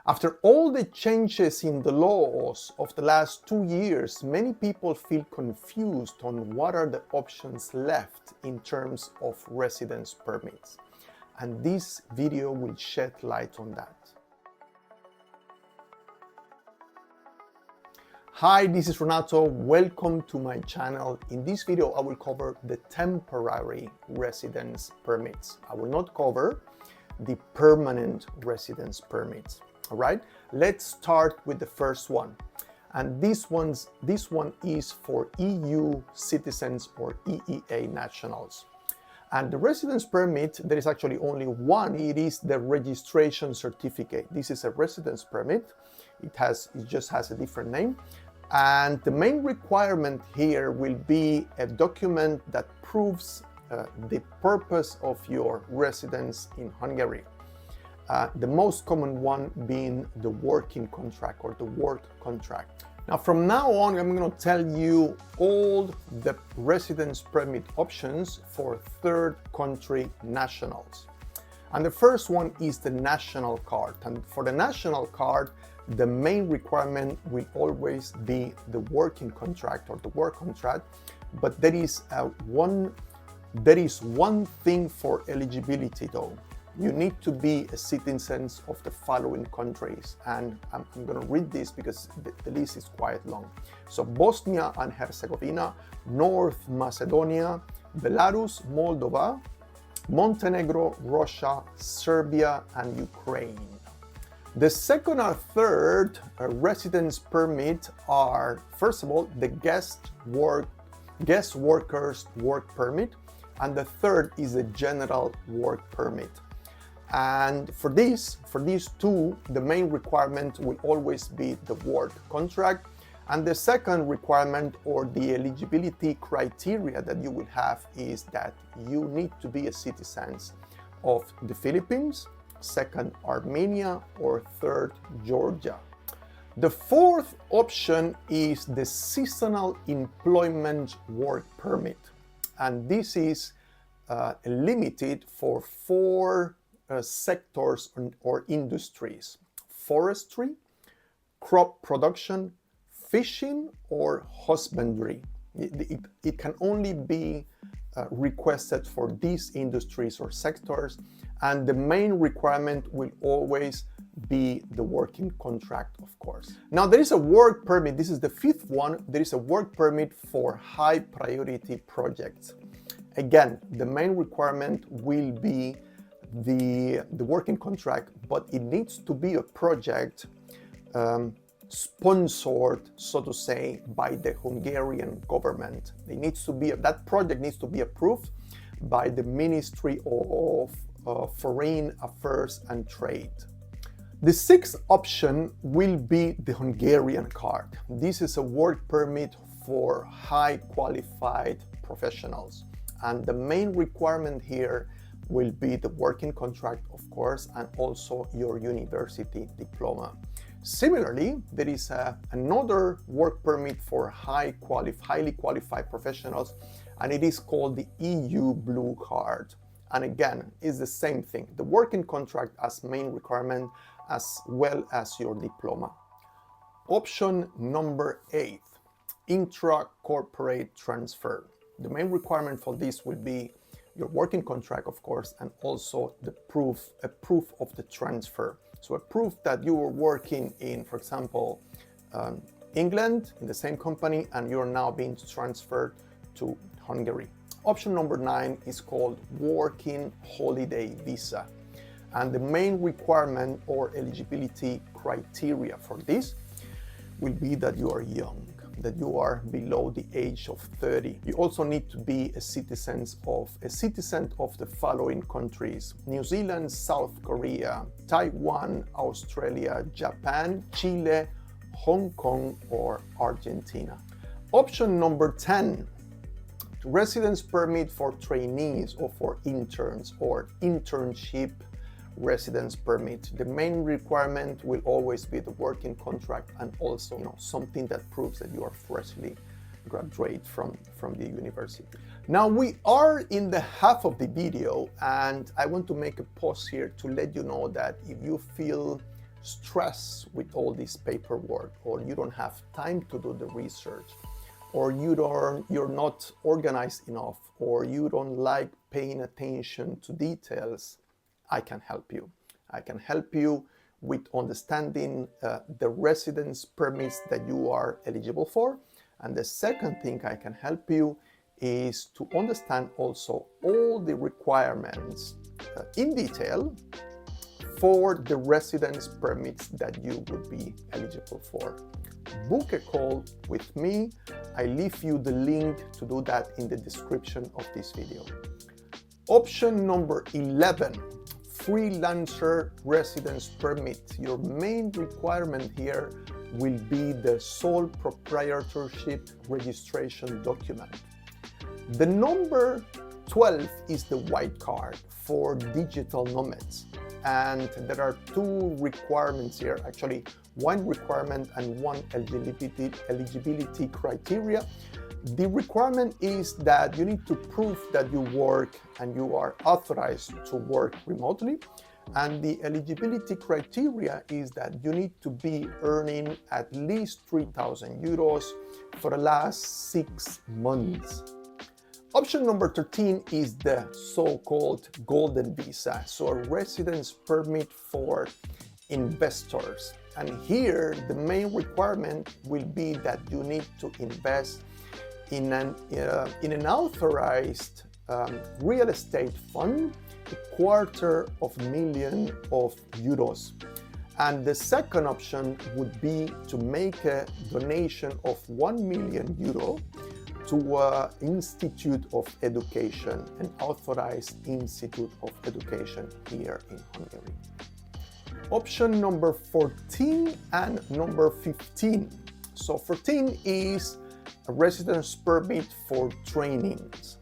After all the changes in the laws of the last 2 years, many people feel confused on what are the options left in terms of residence permits. And this video will shed light on that. Hi, this is Renato. Welcome to my channel. In this video, I will cover the temporary residence permits. I will not cover the permanent residence permits. All right, let's start with the first one. And this one is for EU citizens or EEA nationals. And the residence permit, there is actually only one. It is the registration certificate. This is a residence permit. It just has a different name. And the main requirement here will be a document that proves the purpose of your residence in Hungary. The most common one being the working contract or the work contract. Now, from now on, I'm going to tell you all the residence permit options for third country nationals. And the first one is the national card. And for the national card, the main requirement will always be the working contract or the work contract. But there is one thing for eligibility though. You need to be a citizen of the following countries. And I'm going to read this because the list is quite long. So Bosnia and Herzegovina, North Macedonia, Belarus, Moldova, Montenegro, Russia, Serbia, and Ukraine. The second or third residence permit are, first of all, the guest workers work permit, and the third is a general work permit. And for these two, the main requirement will always be the work contract. And the second requirement or the eligibility criteria that you will have is that you need to be a citizen of the Philippines, second Armenia, or third Georgia. The fourth option is the seasonal employment work permit. And this is limited for four sectors or industries: forestry, crop production, fishing, or husbandry. It can only be requested for these industries or sectors, and the main requirement will always be the working contract, of course. Now, there is a work permit. This is the fifth one. There is a work permit for high priority projects. Again, the main requirement will be the working contract, but it needs to be a project sponsored, so to say, by the Hungarian government. That project needs to be approved by the Ministry of Foreign Affairs and Trade. The sixth option will be the Hungarian card. This is a work permit for high qualified professionals. And the main requirement here will be the working contract, of course, and also your university diploma. Similarly, there is another work permit for highly qualified professionals, and it is called the EU Blue Card. And again, it's the same thing, the working contract as main requirement, as well as your diploma. Option number 8, intra-corporate transfer. The main requirement for this will be your working contract, of course, and also a proof of the transfer. So a proof that you were working in, for example, England in the same company, and you're now being transferred to Hungary. Option number 9 is called working holiday visa. And the main requirement or eligibility criteria for this will be that you are young, that you are below the age of 30. You also need to be a citizen of the following countries: New Zealand, South Korea, Taiwan, Australia, Japan, Chile, Hong Kong, or Argentina. Option number 10, residence permit for trainees or for interns or internship residence permit. The main requirement will always be the working contract and also something that proves that you are freshly graduated from the university. Now we are in the half of the video, and I want to make a pause here to let you know that if you feel stressed with all this paperwork, or you don't have time to do the research, or you're not organized enough, or you don't like paying attention to details, I can help you. I can help you with understanding the residence permits that you are eligible for. And the second thing I can help you is to understand also all the requirements in detail for the residence permits that you would be eligible for. Book a call with me. I leave you the link to do that in the description of this video. Option number 11, freelancer residence permit. Your main requirement here will be the sole proprietorship registration document. The number 12 is the white card for digital nomads. And there are two requirements here, actually one requirement and one eligibility criteria. The requirement is that you need to prove that you work and you are authorized to work remotely. And the eligibility criteria is that you need to be earning at least 3,000 euros for the last 6 months. Option number 13 is the so-called golden visa, so a residence permit for investors. And here the main requirement will be that you need to invest in an authorized real estate fund, $250,000 euros. And the second option would be to make a donation of 1 million euro to an Institute of Education, an authorized Institute of Education here in Hungary. Option number 14 and number 15. So 14 is a residence permit for trainings.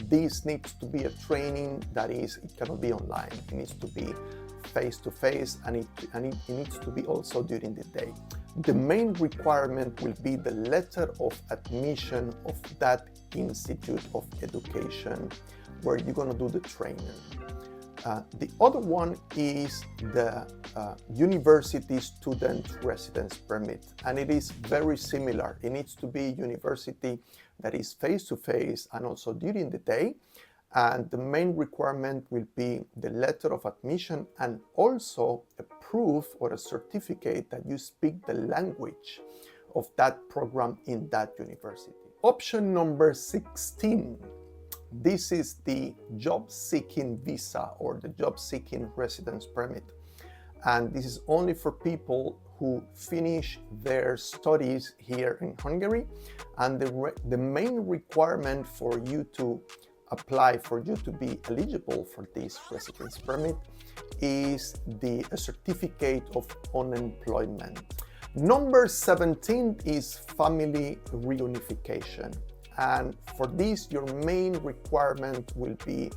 This needs to be a training that it cannot be online. It needs to be face-to-face, and it needs to be also during the day. The main requirement will be the letter of admission of that Institute of Education where you're going to do the training. The other one is the university student residence permit, and it is very similar. It needs to be university that is face-to-face and also during the day. And the main requirement will be the letter of admission and also a proof or a certificate that you speak the language of that program in that university. Option number 16. This is the job-seeking visa or the job-seeking residence permit. And this is only for people who finish their studies here in Hungary. And the main requirement for you to apply, for you to be eligible for this residence permit, is a certificate of unemployment. Number 17 is family reunification. And for this, your main requirement will be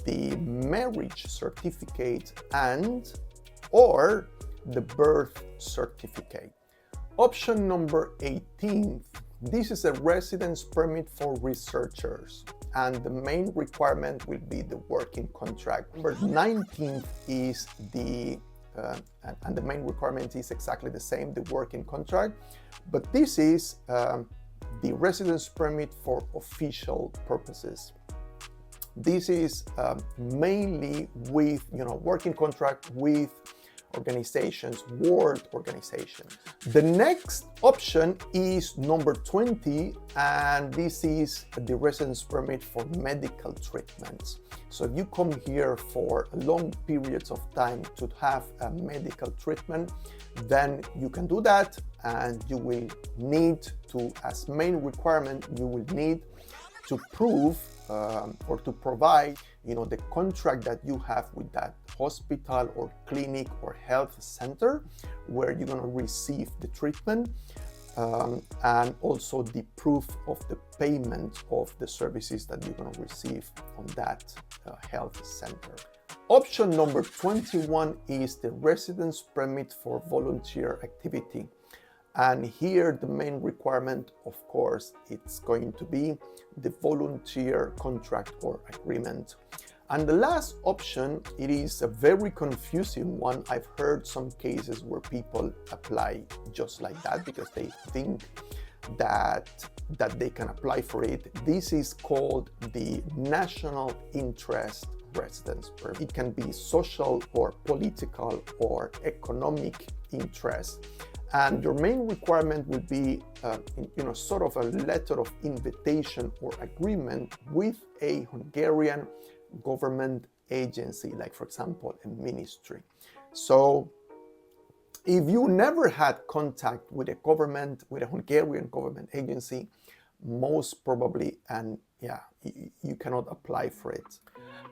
the marriage certificate or the birth certificate. Option number 18. This is a residence permit for researchers, and the main requirement will be the working contract. Number 19 is and the main requirement is exactly the same, the working contract, but this is the residence permit for official purposes. This is mainly with, working contract with organizations, world organizations. The next option is number 20, and this is the residence permit for medical treatments. So if you come here for long periods of time to have a medical treatment, then you can do that, and you will need to, as main requirement, you will need to prove or to provide, the contract that you have with that hospital or clinic or health center where you're going to receive the treatment, and also the proof of the payment of the services that you're going to receive on that health center. Option number 21 is the residence permit for volunteer activity. And here the main requirement, of course, it's going to be the volunteer contract or agreement. And the last option, it is a very confusing one. I've heard some cases where people apply just like that because they think that they can apply for it. This is called the national interest residence permit. It can be social or political or economic interest. And your main requirement would be, sort of a letter of invitation or agreement with a Hungarian government agency, like for example, a ministry. So if you never had contact with a Hungarian government agency, most probably, you cannot apply for it.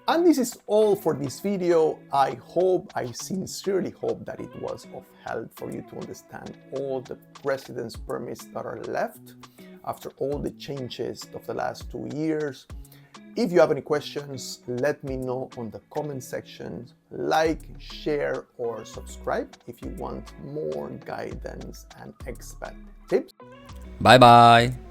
And this is all for this video. I sincerely hope that it was of help for you to understand all the residence permits that are left after all the changes of the last 2 years. If you have any questions, let me know on the comment section. Like, share, or subscribe if you want more guidance and expat tips. Bye bye.